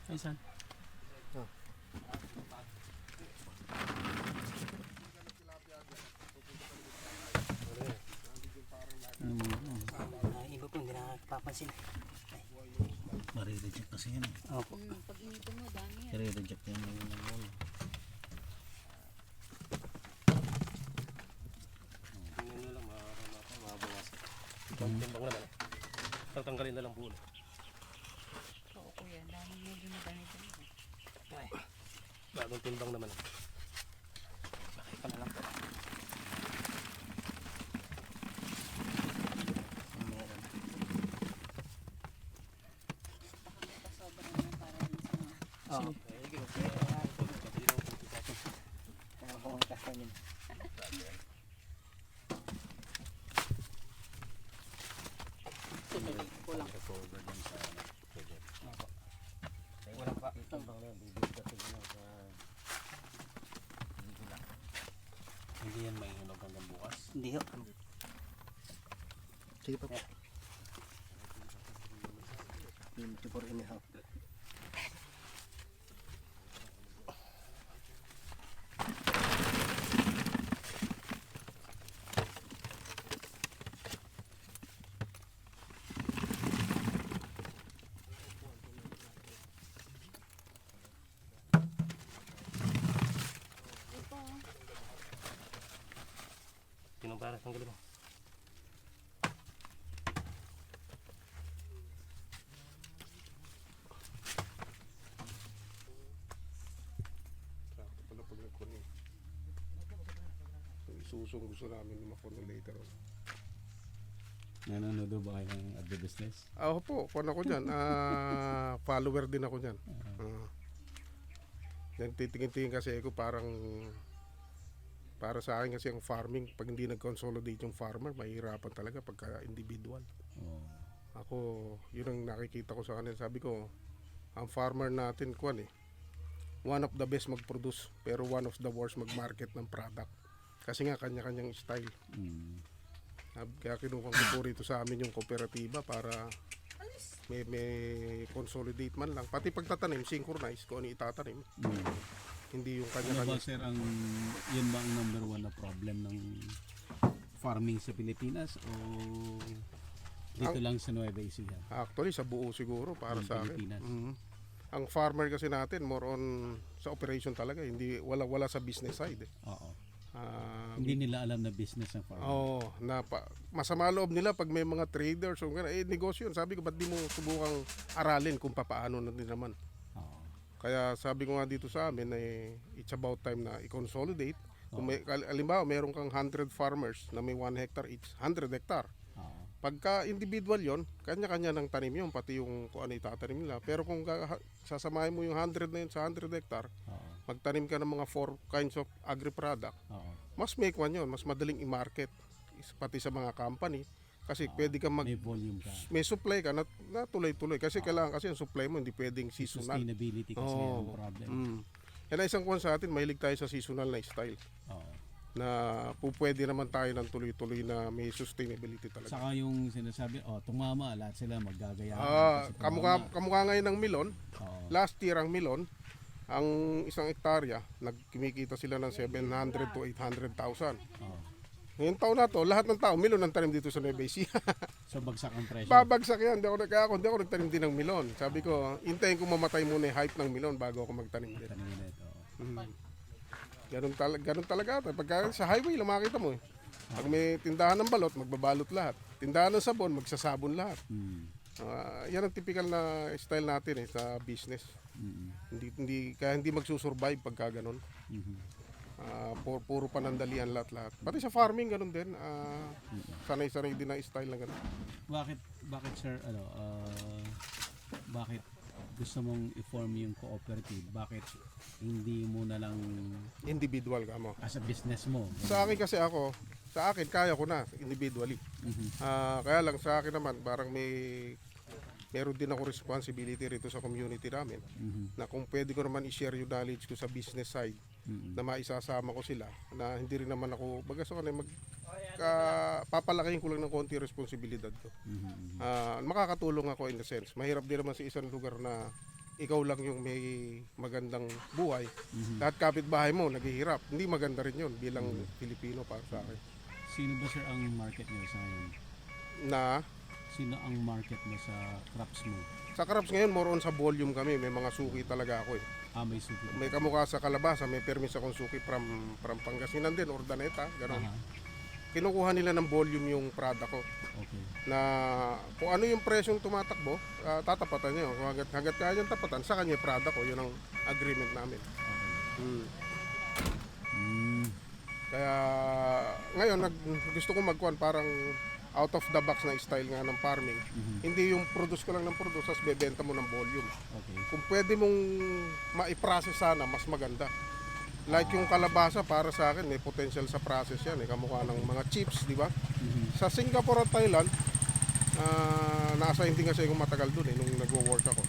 Ay, saan? Oh. Ano mo? Iba po, hindi nakakapapansin. Marireject kasi yan. Opo. Pag inito mo, dami yan. Marireject yan yung ano. Tingnan nyo lang, mabawasan. Timbang naman. Tatanggalin na lang po ulit. Oo kuya, dami medyo madami-dami. Bagong timbang naman. Bakit na lang po. Meron. Pasobra naman para din sa mga. Oo. Kaya kung kasa yun. Kulang. Cover dyan sa project. Opo. Walang pa. Timbang na yan. Bibigdatin mo sa... Hindi yan maihinog hanggang bukas. Hindi ho. Sige pa. 24 and a half. Kinumpara, tanggalin mo. Sakto pala pag nagkunin. Isusong gusto namin makunin later on. Nanonood ba kayo ng agribusiness? Ako po, kung ako dyan, follower din ako dyan. Yan, titingin-tingin kasi ako parang para sa akin kasi ang farming, pag hindi nag-consolidate yung farmer, mahihirapan talaga pagka individual. Oo. Ako, yun ang nakikita ko sa kanila. Sabi ko, ang farmer natin, one of the best mag-produce, pero one of the worst mag-market ng product. Kasi nga, kanya-kanyang style. Mm. Kaya kinukuha ko po rito sa amin yung kooperatiba para may consolidate man lang. Pati pagtatanim, synchronize kung ano itatanim. Mm. Hindi yung Ano ba kanya-kanya. sir ang yun ba ang number one na problem ng farming sa Pilipinas o dito lang sa Nueva Ecija? Actually, sa buo siguro para Ng sa akin. Pilipinas. Ang farmer kasi natin, more on sa operation talaga. Hindi, wala sa business side. Oo. Ah, Hindi nila alam na business ang farming. masama loob nila pag may mga traders o negosyo yun. Sabi ko, ba't di mo subukang aralin kung paano na din naman. Oo. Kaya sabi ko nga dito sa amin, it's about time na i-consolidate. Kung may, halimbawa, meron kang 100 farmers na may 1 hectare each, 100 hectare. Oo. Pagka individual yon, kanya-kanya ng tanim yun, pati yung kung ano itatanim nila. Pero kung sasamahin mo yung 100 na yun sa 100 hectare, Oo. magtanim ka ng mga 4 kinds of agri-product, Oo. mas make one yun, mas madaling i-market. Pati sa mga company. Kasi pwede ka May volume ka. may supply ka na tuloy-tuloy. Kasi kailangan kasi ang supply mo hindi pwedeng seasonal. Sustainability kasi Oo. ang problem. Yan ang isang kwan sa atin, mahilig tayo sa seasonal na style. Oo. Na pwede naman tayo ng tuloy-tuloy na may sustainability talaga. Saka yung sinasabi, tumama, lahat sila maggagaya. Kamukha ngayon ng melon. Oo. Last year ang melon, ang isang hektarya, nagkimikita sila ng 700 to 800,000. Oo. Ngayong taon na to, lahat ng tao, melon ang tanim dito sa Nueva Ecija. So bagsak ang presyo. Babagsak yan. Kaya ako, hindi ako nagtanim din ng melon. Sabi ko, hintayin ko mamatay muna yung hype ng melon bago ako magtanim din. Tanungin na ito. Ganun talaga. Pagka sa highway, makita mo eh. Pag may tindahan ng balot, magbabalot lahat. Tindahan ng sabon, magsasabon lahat. Yan ang typical na style natin sa business. Kaya hindi magsusurvive pagka ganun. Puro panandalian lahat. Pati sa farming ganun din. Sanay-sanay din na style na ganun. Bakit sir, bakit gusto mong i-form yung cooperative? Bakit hindi mo na lang Individual ka mo. as a business mo? Sa akin kasi sa akin kaya ko na individually. Kaya lang sa akin naman parang meron din ako responsibility rito sa community namin na kung pwede ko naman i-share yung knowledge ko sa business side na maisasama ko sila na hindi rin naman ako papalakihin ko lang ng konti responsibilidad ko. Makakatulong ako in the sense. Mahirap din naman sa isang lugar na ikaw lang yung may magandang buhay. Lahat kapitbahay mo naghihirap. Hindi maganda rin yun bilang Pilipino para sa akin. Sino ba sir ang market mo sa ngayon? Na Sino ang market mo sa crops mo? sa crops ngayon, more on sa volume kami. May mga suki talaga ako eh. May suki. May kamukha sa kalabasa, may permis akong suki from Pangasinan din, Urdaneta, gano'n. Aha. Kinukuha nila ng volume yung product ko. Okay. Na kung ano yung presyong tumatakbo, tatapatan niyo. Kung hanggat kaya niyang tapatan, sa kanya yung product ko. Yun ang agreement namin. Okay. Kaya ngayon, gusto ko magkuhan parang out of the box na style nga ng farming. Hindi yung produce ko lang ng produce, tapos bebenta mo ng volume. Okay. Kung pwede mong ma-process sana, mas maganda. Like yung kalabasa, para sa akin, may potential sa process yan. Kamukha ng mga chips, di ba? Sa Singapore at Thailand, nasa hindi kasi ako matagal dun nung nagwo-work ako.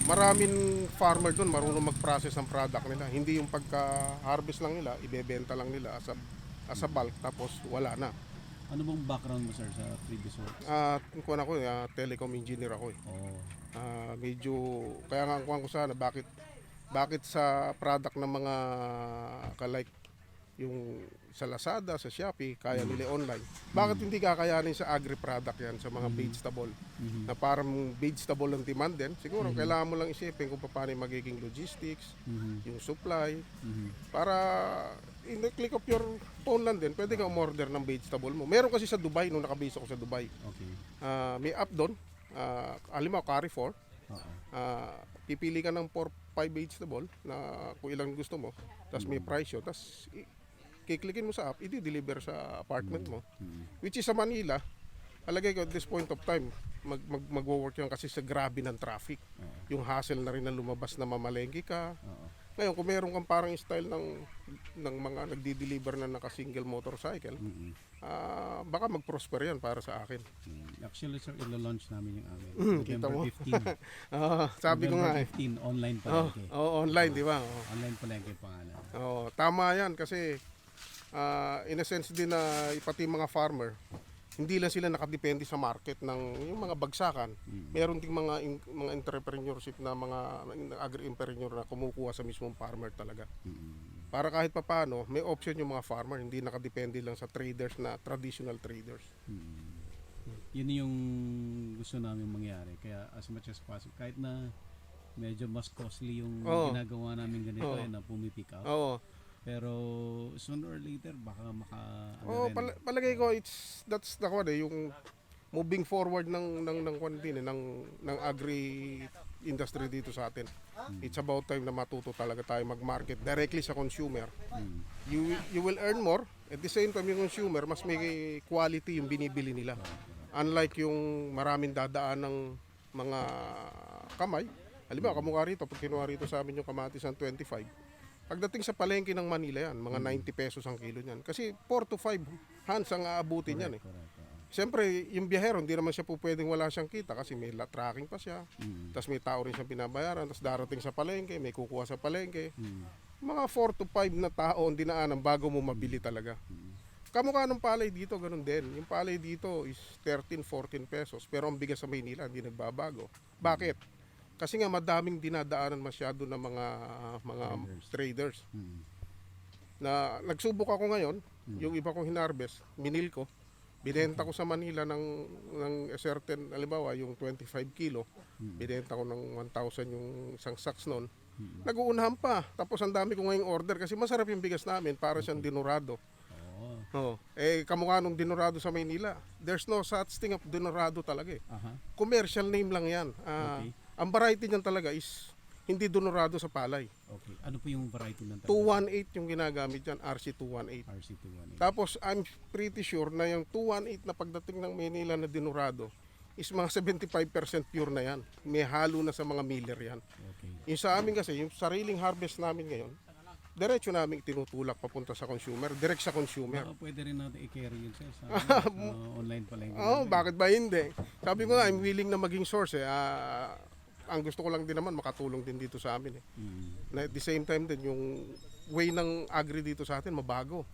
Maraming farmer dun marunong mag-process ng product nila. Hindi yung pagka-harvest lang nila, ibebenta lang nila as a bulk, tapos wala na. Ano bang background mo sir sa previous work? Kung ako, telecom engineer ako eh. Oh. Medyo, kaya nga ang ko sana, bakit sa product ng mga like yung sa Lazada, sa Shopee, kaya nila online. Bakit hindi kakayanin sa agri-product yan, sa mga vegetable? Na parang vegetable ang demand din. Siguro kailangan mo lang isipin kung paano yung magiging logistics, yung supply, para in the click of your phone lang din, pwede ka umorder ng vegetable mo. Meron kasi sa Dubai, nung nakabase ako sa Dubai. Okay. May app doon, alimaw, Carrefour. Pipili ka ng 4-5 vegetable na kung ilang gusto mo, tapos may price yun, tapos kiklikin mo sa app, i-deliver sa apartment mo. Which is sa Manila, alagay ko at this point of time, mag-work yan kasi sa grabe ng traffic. Yung hassle na rin na lumabas na mamalengke ka. Ngayon, kung meron kang parang style ng mga nagdi-deliver na naka-single motorcycle, baka mag-prosper yan para sa akin. Actually sir, ilo-launch namin yung amin. Kita mo. November 15. Sabi ko nga eh. 15, online palengke. Online, di ba? Online palengke pangalan. Tama yan kasi in a sense din na pati mga farmer, hindi lang sila nakadepende sa market ng yung mga bagsakan. Meron ding mga entrepreneurship na mga agri-entrepreneur na kumukuha sa mismong farmer talaga. Para kahit papaano, may option yung mga farmer, hindi nakadepende lang sa traders na traditional traders. Yun yung gusto namin mangyari. Kaya as much as possible, kahit na medyo mas costly yung ginagawa namin ganito na pumipick up. Oo. Pero sooner or later baka Palagay ko that's the one yung moving forward ng agri industry dito sa atin. It's about time na matuto talaga tayo mag-market directly sa consumer. You will earn more, at the same time yung consumer mas may quality yung binibili nila. Unlike yung maraming dadaan ng mga kamay. Halimbawa, kamukha rito, pag kinuha rito sa amin yung kamatis ng 25, pagdating sa palengke ng Manila yan, mga 90 pesos ang kilo niyan. Kasi 4 to 5 hands ang aabutin yan eh. Siyempre, yung biyahero, hindi naman siya po pwedeng wala siyang kita kasi may tracking pa siya. Tapos may tao rin siyang binabayaran. Tapos darating sa palengke, may kukuha sa palengke. Mga 4 to 5 na tao ang dinaanan bago mo mabili talaga. Kamukha ng palay dito, ganun din. Yung palay dito is 13, 14 pesos. Pero ang bigas sa Maynila, hindi nagbabago. Bakit? Kasi nga madaming dinadaanan masyado ng mga traders. Na nagsubok ako ngayon, yung iba kong hinarvest, minil ko, binenta ko sa Manila ng certain, halimbawa yung 25 kilo, binenta ko ng 1,000 yung isang sacks noon. Nag-uunahan pa, tapos ang dami ko ngayong order kasi masarap yung bigas namin, para siyang dinurado. Kamukha nung dinurado sa Maynila, there's no such thing of dinurado talaga eh. Commercial name lang yan. Ang variety niyan talaga is hindi dinurado sa palay. Okay. Ano po yung variety ng 218 yung ginagamit dyan, RC218. RC218. Tapos I'm pretty sure na yung 218 na pagdating ng Manila na dinurado is mga 75% pure na yan. May halo na sa mga miller yan. Okay. Yung sa amin kasi, yung sariling harvest namin ngayon, diretso namin tinutulak papunta sa consumer, direct sa consumer. Baka pwede rin natin i-carry yun sa online palengke. Bakit ba hindi? Sabi ko nga, I'm willing na maging source eh. Ang gusto ko lang din naman makatulong din dito sa amin eh. Na at the same time din yung way ng agri dito sa atin mabago.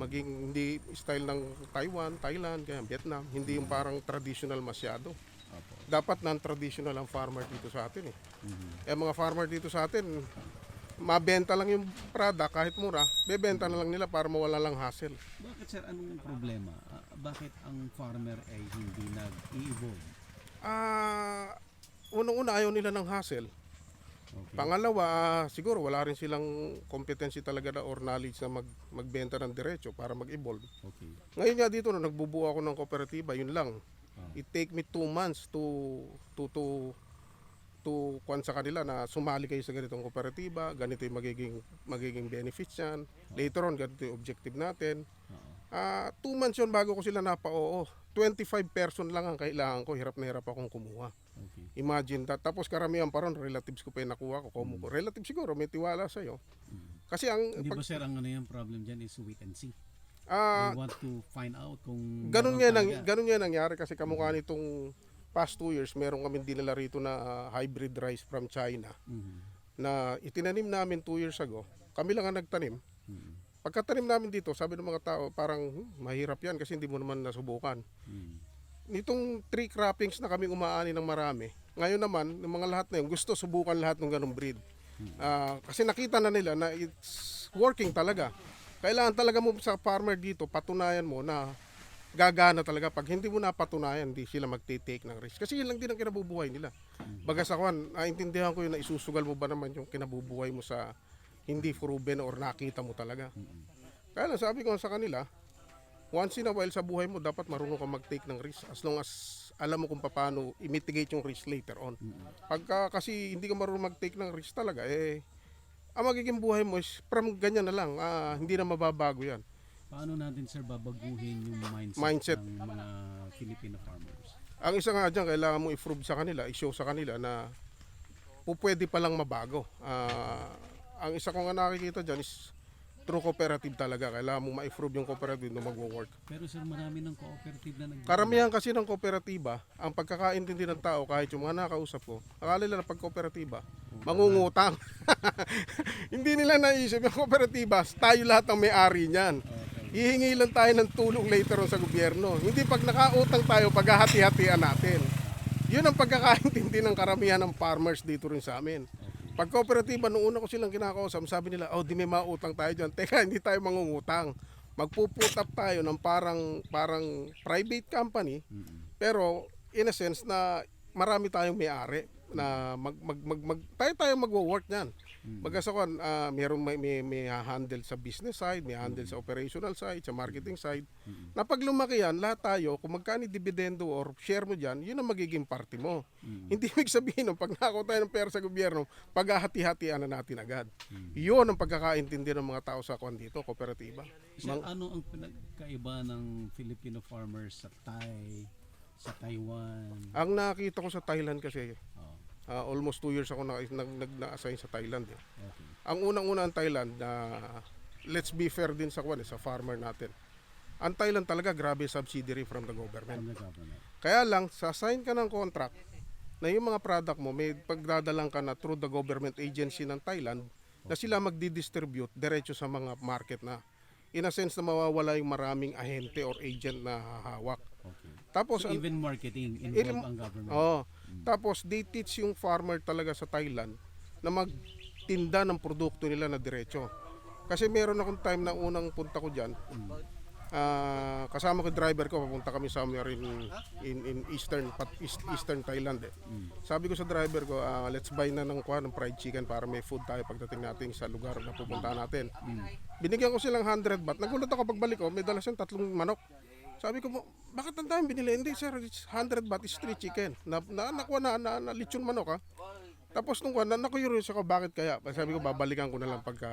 Maging hindi style ng Taiwan, Thailand, kaya Vietnam, hindi yung parang traditional masyado. Opo. Dapat non-traditional ang farmer dito sa atin eh. Mhm. Eh mga farmer dito sa atin, mabenta lang yung product kahit mura, bebenta na lang nila para mawala lang hassle. Bakit sir, anong problema? Bakit ang farmer ay hindi nag-i-evolve? Unang-una ayaw nila ng hassle. Okay. Pangalawa, siguro wala rin silang competency talaga or knowledge na magbenta ng diretso para mag-evolve. Okay. Ngayon nga dito, nung nagbubuo ako ng kooperatiba, yun lang. It take me 2 months to kwan sa kanila na sumali kayo sa ganitong kooperatiba, ganito yung magiging benefits yan. Later on, ganito yung objective natin. Oo. 2 months yun bago ko sila napa-oo. 25 person lang ang kailangan ko, hirap na hirap akong kumuha. Okay. Imagine that. Tapos karamihan pa ron, relatives ko pa yung nakuha ko. Relative siguro, may tiwala sa'yo. Kasi ang... Hindi ba sir, ang ano yung problem dyan is wait and see? ah, They want to find out kung ganun meron nga, talaga. ganun nga nangyari kasi kamukha nitong past 2 years, meron kami dinala rito na hybrid rice from China Mhm. na itinanim namin 2 years ago. Kami lang ang nagtanim. Mhm. Pagkatanim namin dito, sabi ng mga tao, parang mahirap yan kasi hindi mo naman nasubukan. Mhm. Nitong 3 croppings na kami umaani ng marami. Ngayon naman, ng mga lahat na yun, gusto subukan lahat ng ganong breed. Kasi nakita na nila na it's working talaga. Kailangan talaga mo sa farmer dito, patunayan mo na gagana talaga. Pag hindi mo napatunayan, hindi sila magte-take ng risk. Kasi yun lang din ang kinabubuhay nila. Baga sa kwan, naintindihan ko yun na isusugal mo ba naman yung kinabubuhay mo sa hindi proven or nakita mo talaga. Kaya lang sabi ko sa kanila, once in a while sa buhay mo, dapat marunong ka mag-take ng risk as long as alam mo kung paano i-mitigate yung risk later on. Pagka kasi hindi ka marunong mag-take ng risk talaga, ang magiging buhay mo is from ganyan na lang, hindi na mababago yan. Paano natin sir babaguhin yung Mindset. ng mga Filipino farmers? Ang isa nga dyan, kailangan mo i-prove sa kanila, i-show sa kanila na pwede palang mabago. Ang isa ko nga nakikita dyan is true cooperative talaga. Kailangan mo ma-prove yung cooperative na mag-work. Pero sir, marami ng cooperative na Karamihan kasi ng kooperatiba, ang pagkakaintindi ng tao, kahit yung mga nakausap ko, akala nila na pag kooperatiba, mangungutang. Hindi nila naisip yung kooperatiba, tayo lahat ang may-ari niyan. Hihingi lang tayo ng tulong later on sa gobyerno. Hindi pag nakautang tayo, paghahati-hatian natin. Yun ang pagkakaintindi ng karamihan ng farmers dito rin sa amin. Pag kooperatiba, noong una ko silang kinakausap, sabi nila, di may mautang tayo dyan. Teka, hindi tayo mangungutang. Magpuput up tayo ng parang private company, pero in a sense na marami tayong may-ari na tayo magwo-work niyan. Magasakan, may handle sa business side, may handle sa operational side, sa marketing side. Na pag lumaki yan, lahat tayo, kung magkano dividendo or share mo dyan, yun ang magiging party mo. Hindi ibig sabihin nung pag nakakuha tayo ng pera sa gobyerno, paghahati-hatian na natin agad. Yun ang pagkakaintindi ng mga tao sa kwan dito, kooperatiba. Sir, ano ang pinagkaiba ng Filipino farmers sa Thai, sa Taiwan? Ang nakita ko sa Thailand kasi, Oh, almost 2 years ako na-assign sa Thailand. okay. Ang unang-una ang Thailand, let's be fair din sa sa farmer natin. Ang Thailand talaga grabe subsidiary from the government. From the government. Kaya lang, sa-sign ka ng contract na yung mga product mo, may pagdadalang ka na through the government agency ng Thailand na sila magdi-distribute diretso sa mga market na in a sense na mawawala yung maraming ahente or agent na hahawak. Okay. Tapos, So even marketing involve ang government. Tapos they teach yung farmer talaga sa Thailand na magtinda ng produkto nila na diretso. Kasi meron akong time na unang punta ko diyan. Kasama ko driver ko, papunta kami somewhere in eastern Thailand. Sabi ko sa driver ko, let's buy na ng fried chicken para may food tayo pagdating natin sa lugar na pupunta natin. Binigyan ko silang 100 baht. Nagulat ako pagbalik ko, may dala siyang 3 manok. Sabi ko, bakit ang dami binili? Hindi sir, it's 100 baht is 3 chicken. Nakuha na lechon manok ha. Tapos nung na-curious ako, bakit kaya? Sabi ko, babalikan ko na lang pagka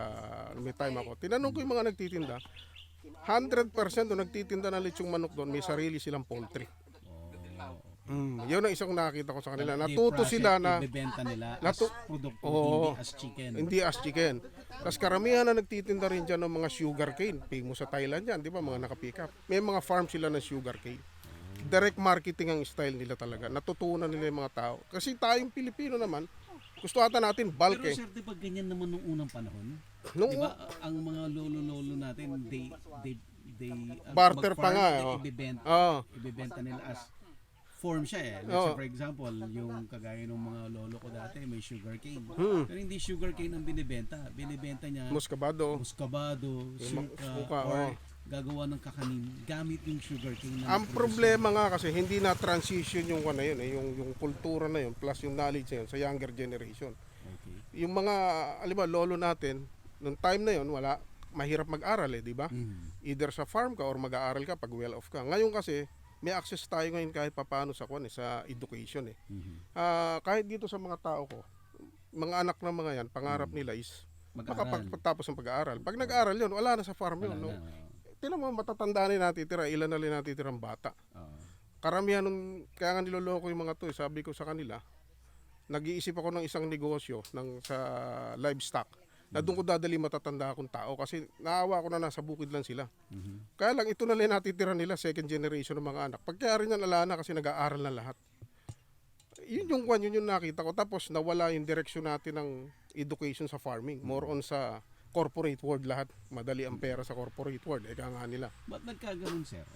may time ako. Tinanong ko yung mga nagtitinda. 100% doon nagtitinda ng lechong manok doon, may sarili silang poultry. Yun ang isang nakita ko sa kanila. Natuto sila na ibebenta nila as produkto, hindi as chicken. Hindi as chicken. Tapos karamihan na nagtitinda rin dyan ng mga sugar cane. Famous sa Thailand yan, di ba? Mga nakapick up. May mga farm sila ng sugar cane. Direct marketing ang style nila talaga. Natutunan nila yung mga tao. Kasi tayong Pilipino naman, gusto ata natin bulk Pero sir, di ba ganyan naman nung unang panahon? Nung, Di ba ang mga lolo-lolo natin, they Barter pa nga, ibebenta, ibebenta nila as form siya eh. Let's say for example, yung kagaya ng mga lolo ko dati, may sugar cane. Pero hindi sugar cane ang binibenta. Binibenta niya Muscabado. muscabado, suka, or gagawa ng kakanin gamit yung sugar cane. Ang problema nga kasi hindi na transition yung ano yun, yung kultura na yun plus yung knowledge na yun sa younger generation. Okay. Yung mga alam lolo natin nung time na yun wala mahirap mag-aral di ba? Either sa farm ka or mag-aaral ka pag well off ka. Ngayon kasi may access tayo ngayon kahit papaano sa sa education eh. Kahit dito sa mga tao ko, mga anak ng mga yan, pangarap nila is makapagtapos ng pag-aaral. Pag nag-aaral yun, wala na sa farm yun. No? Tinan mo, matatanda na natitira, ilan na rin natitirang bata. Karamihan kaya nga niloloko yung mga to, sabi ko sa kanila, nag-iisip ako ng isang negosyo sa livestock na doon ko dadali matatanda akong tao kasi naawa ko na nasa bukid lang sila. Kaya lang ito na lang natitira nila, second generation ng mga anak. Pagkaya rin yan alana kasi nag-aaral na lahat. Yun yung nakita ko. Tapos nawala yung direksyon natin ng education sa farming. More on sa corporate world lahat. Madali ang pera sa corporate world. Eka nga nila. Ba't nagkaganon sir?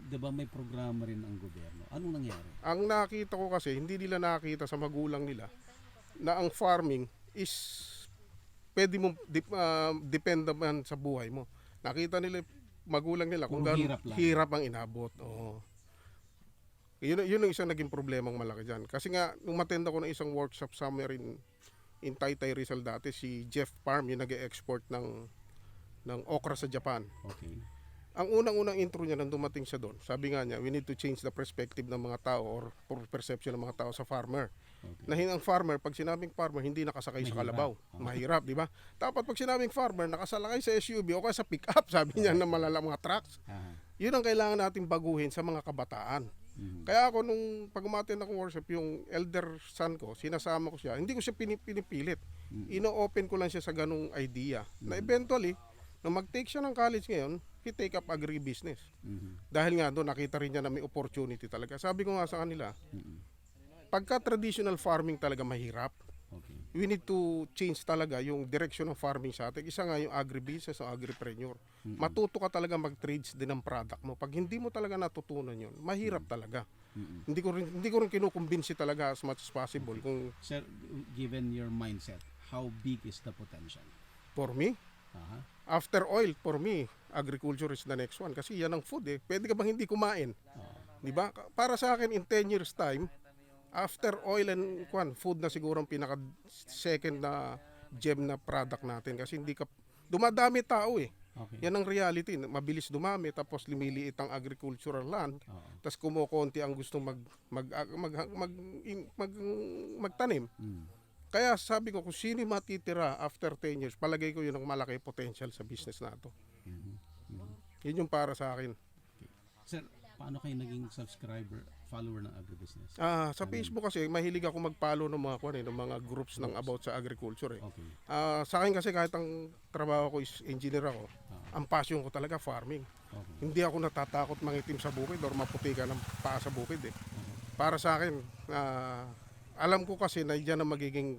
Di ba may programa rin ang gobyerno? Anong nangyari? Ang nakita ko kasi, hindi nila nakita sa magulang nila na ang farming is pwede mong depend naman sa buhay mo. Nakita nila magulang nila kung gaano hirap ang inabot. Oo. Yun ang isang naging problemang malaki dyan. Kasi nga, nung matend ako ng isang workshop somewhere in Taytay Rizal dati, si Jeff Parm, yung nag-export ng okra sa Japan. Okay. Ang unang-unang intro niya nang dumating siya doon, sabi nga niya, we need to change the perspective ng mga tao or perception ng mga tao sa farmer. Okay. Ang farmer, pag sinabing farmer, hindi nakasakay sa kalabaw. Mahirap, di ba? Dapat pag sinabing farmer, nakasalakay sa SUV o kaya sa pick-up, sabi niya na malala mga trucks. Yun ang kailangan natin baguhin sa mga kabataan. Kaya ako nung pag umattend akong workshop, yung elder son ko, sinasama ko siya, hindi ko siya pinipilit. Ino-open ko lang siya sa ganung idea. Na eventually, nung mag-take siya ng college ngayon, he take up agribusiness. Dahil nga doon, nakita rin niya na may opportunity talaga. Sabi ko nga sa kanila, pagka traditional farming talaga mahirap, we need to change talaga yung direction ng farming sa atin. Isa nga yung agribusiness o agripreneur. Matuto ka talaga mag-trades din ng product mo. Pag hindi mo talaga natutunan yun, mahirap talaga. Hindi ko rin kinukumbinsi talaga as much as possible. Kung Sir, given your mindset, how big is the potential? for me, after oil, for me, agriculture is the next one. Kasi yan ang food eh. Pwede ka bang hindi kumain? Di ba? Para sa akin, in 10 years time, after oil and food na siguro ang pinaka second na gem na product natin kasi hindi ka dumadami tao eh. Okay. Yan ang reality, mabilis dumami tapos lumiliit ang agricultural land. Tapos kumukonti ang gustong magtanim. Kaya sabi ko kung sino matitira after 10 years, palagay ko yun ang malaki potential sa business na to. Yun yung para sa akin. Sir, paano kayo naging follower ng agribusiness? Sa Facebook kasi mahilig ako mag-follow ng mga groups ng about sa agriculture eh. Okay. Sa akin kasi kahit ang trabaho ko is engineer ako, ang passion ko talaga farming. Okay. Hindi ako natatakot mangitim sa bukid or maputi ka ng paa sa bukid eh. Para sa akin, alam ko kasi na diyan ang magiging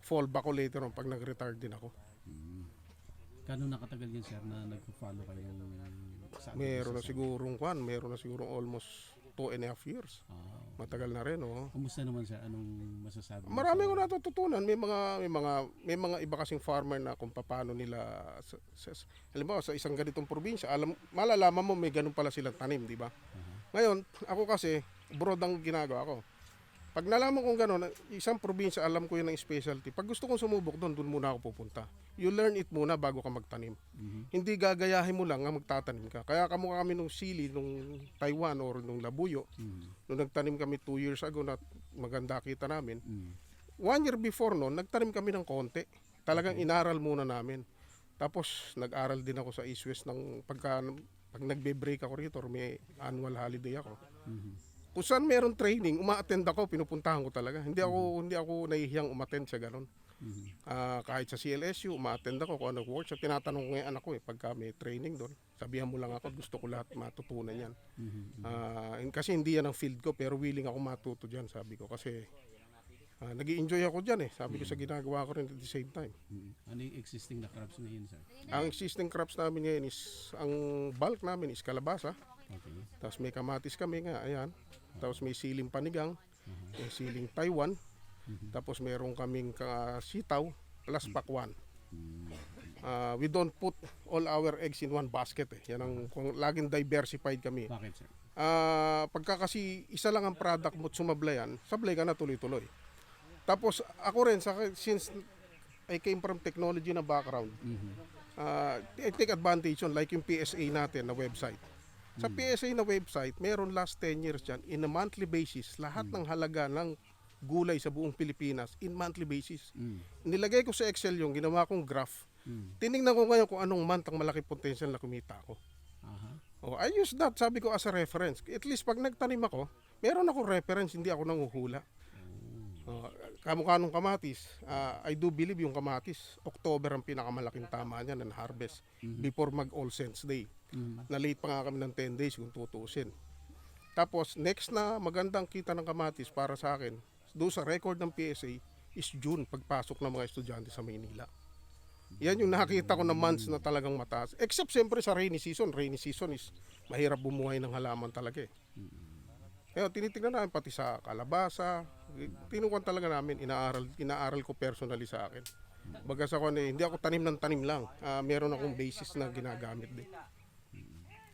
fallback ko later on pag nag-retire din ako. Kano nakatagal yan sir na nag-follow kayo sa Meron na sigurong almost 2.5 years. Matagal na rin, oh. Kumusta naman sir? Anong masasabi? Marami ko natututunan. May mga iba kasing farmer na kung paano nila halimbawa sa isang ganitong probinsya, malalaman mo may ganun pala silang tanim, di ba? Ngayon, ako kasi broad ang ginagawa ko. Pag nalaman kong gano'n, isang probinsya, alam ko yun ang specialty. Pag gusto kong sumubok doon muna ako pupunta. You learn it muna bago ka magtanim. Hindi gagayahin mo lang nga magtatanim ka. Kaya kamukha kami nung sili, nung Taiwan or nung labuyo. Nung nagtanim kami 2 years ago na maganda kita namin. 1 year before noon, nagtanim kami ng konti. Talagang inaral muna namin. Tapos nag-aral din ako sa East West pag nagbe-break ako rito or may annual holiday ako. Kung saan meron training, uma-attend ako, pinupuntahan ko talaga. Hindi ako nahihiyang umattend sa ganun. Kahit sa CLSU, uma-attend ako kung ano workshop. Tinatanong ko yung anak ko pagka may training doon. Sabihan mo lang ako, gusto ko lahat matutunan yan. Kasi hindi yan ang field ko, pero willing ako matuto dyan, sabi ko. Kasi nag-i-enjoy ako dyan sabi ko sa ginagawa ko rin at the same time. Ano yung existing na crops ngayon sir? Ang existing crops namin ngayon is, ang bulk namin is kalabasa. Okay. Tapos may kamatis kami nga, ayan. Tapos may siling panigang, may siling Taiwan, tapos meron kaming sitaw plus pakwan. We don't put all our eggs in one basket eh. Yan ang kung laging diversified kami. Bakit, sir? Pagka kasi isa lang ang product mo at sumablayan, sablay ka na tuloy-tuloy. Tapos ako rin, since I came from technology na background, I take advantage yun, like yung PSA natin na website. Sa PSA na website, meron last 10 years dyan, in a monthly basis, lahat ng halaga ng gulay sa buong Pilipinas, in monthly basis. Nilagay ko sa Excel yung ginawa kong graph. Tinignan ko ngayon kung anong month ang malaki potential na kumita ko. I use that, sabi ko, as a reference. At least pag nagtanim ako, meron ako reference, hindi ako nanguhula. Kamukha nung kamatis, I do believe yung kamatis, October ang pinakamalaking tama niya ng harvest before mag All Saints Day. Na late pa nga kami ng 10 days kung tutusin. Tapos next na magandang kita ng kamatis para sa akin, doon sa record ng PSA is June, pagpasok ng mga estudyante sa Maynila. Yan yung nakita ko na months na talagang mataas. Except siyempre sa rainy season. Rainy season is mahirap bumuhay ng halaman talaga eh. Kaya tinitignan namin pati sa kalabasa. Tinukuan talaga namin, inaaral ko personally sa akin. Bagas ako hindi ako tanim ng tanim lang. Meron akong basis na ginagamit din.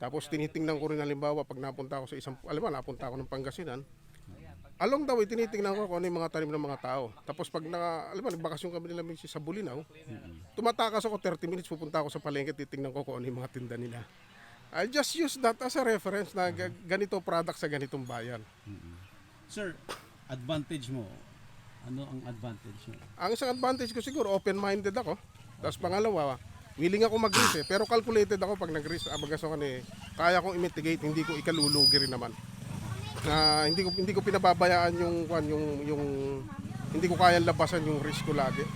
Tapos tinitingnan ko rin halimbawa pag napunta ako sa napunta ako ng Pangasinan. Along the way, tinitingnan ko kung ano yung mga tanim ng mga tao. Tapos pag nagbakasyon kami nila sa Bulinaw, tumatakas ako 30 minutes, pupunta ako sa palengke, titingnan ko kung ano yung mga tinda nila. I just use that as a reference na ganito product sa ganitong bayan. Sir, advantage mo, ano ang advantage mo? Ang isang advantage ko siguro, open-minded ako. Tapos pangalawa, willing ako mag-risk eh. Pero calculated ako pag nag-risk. Bagas ako kaya kong i-mitigate, hindi ko ikalulugi rin naman. Hindi ko pinababayaan yung hindi ko kayang labasan yung risk ko lagi.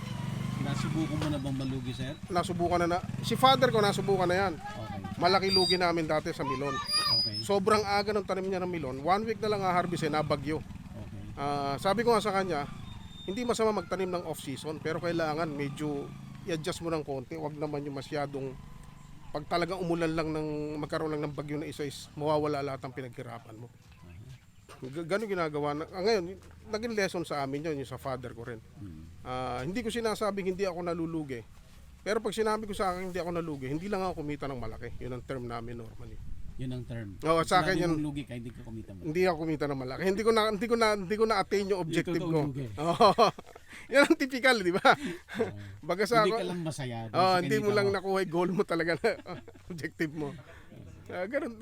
Nasubukan mo na bang malugi, sir? Nasubukan na. Si father ko nasubukan na yan. Okay. Malaki lugi namin dati sa milon. Okay. Sobrang aga ng tanim niya ng milon. 1 week na lang harvest nabagyo. Okay. Sabi ko nga sa kanya, hindi masama magtanim ng off-season, pero kailangan medyo i-adjust mo ng konti. Huwag naman yung masyadong, pag talagang umulan lang magkaroon lang ng bagyo na isa is mawawala lahat ng pinaghirapan mo. Ganun ginagawa. Ngayon, naging lesson sa amin yun, yung sa father ko rin. Hindi ko sinasabing hindi ako nalulugi. Pero pag sinabi ko sa akin hindi ako nalugi, hindi lang ako kumita ng malaki. Yun ang term namin normally. Yun ang term. Oo, sa akin yun. Lugi ka, hindi ka kumita mo. Hindi ako kumita ng malaki. Hindi ko na attain yung objective Yung ko. lugi. Oo. Yan ang typical, di ba? Baga sa Hindi ako. ka lang masaya. Hindi mo lang nakuha yung goal mo talaga na objective mo.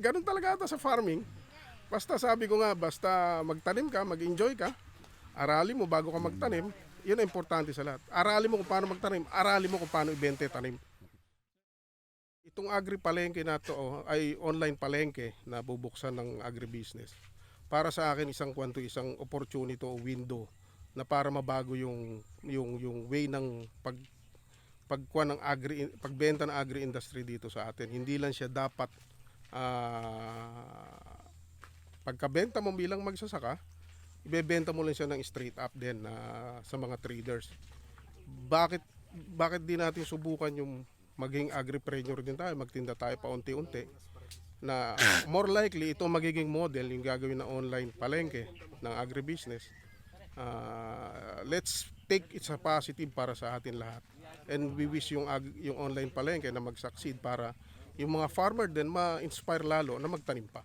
Ganun talaga ata sa farming. Basta sabi ko nga, basta magtanim ka, mag-enjoy ka, aralin mo bago ka magtanim, yun ang importante sa lahat. Aralin mo kung paano magtanim, aralin mo kung paano ibente tanim. Itong agri-palengke na to ay online palengke na bubuksan ng agribusiness. Para sa akin isang opportunity o window na para mabago yung way ng pagbenta ng agri-industry dito sa atin. Hindi lang siya dapat pagkabenta mo bilang magsasaka, ibebenta mo lang siya ng straight up din sa mga traders. Bakit di natin subukan yung maging agripreneur din tayo, magtinda tayo paunti-unti na more likely ito magiging model yung gagawin na online palengke ng agribusiness. Let's take it sa positive para sa atin lahat. And we wish yung online palengke na mag-succeed para yung mga farmer din ma-inspire lalo na magtanim pa.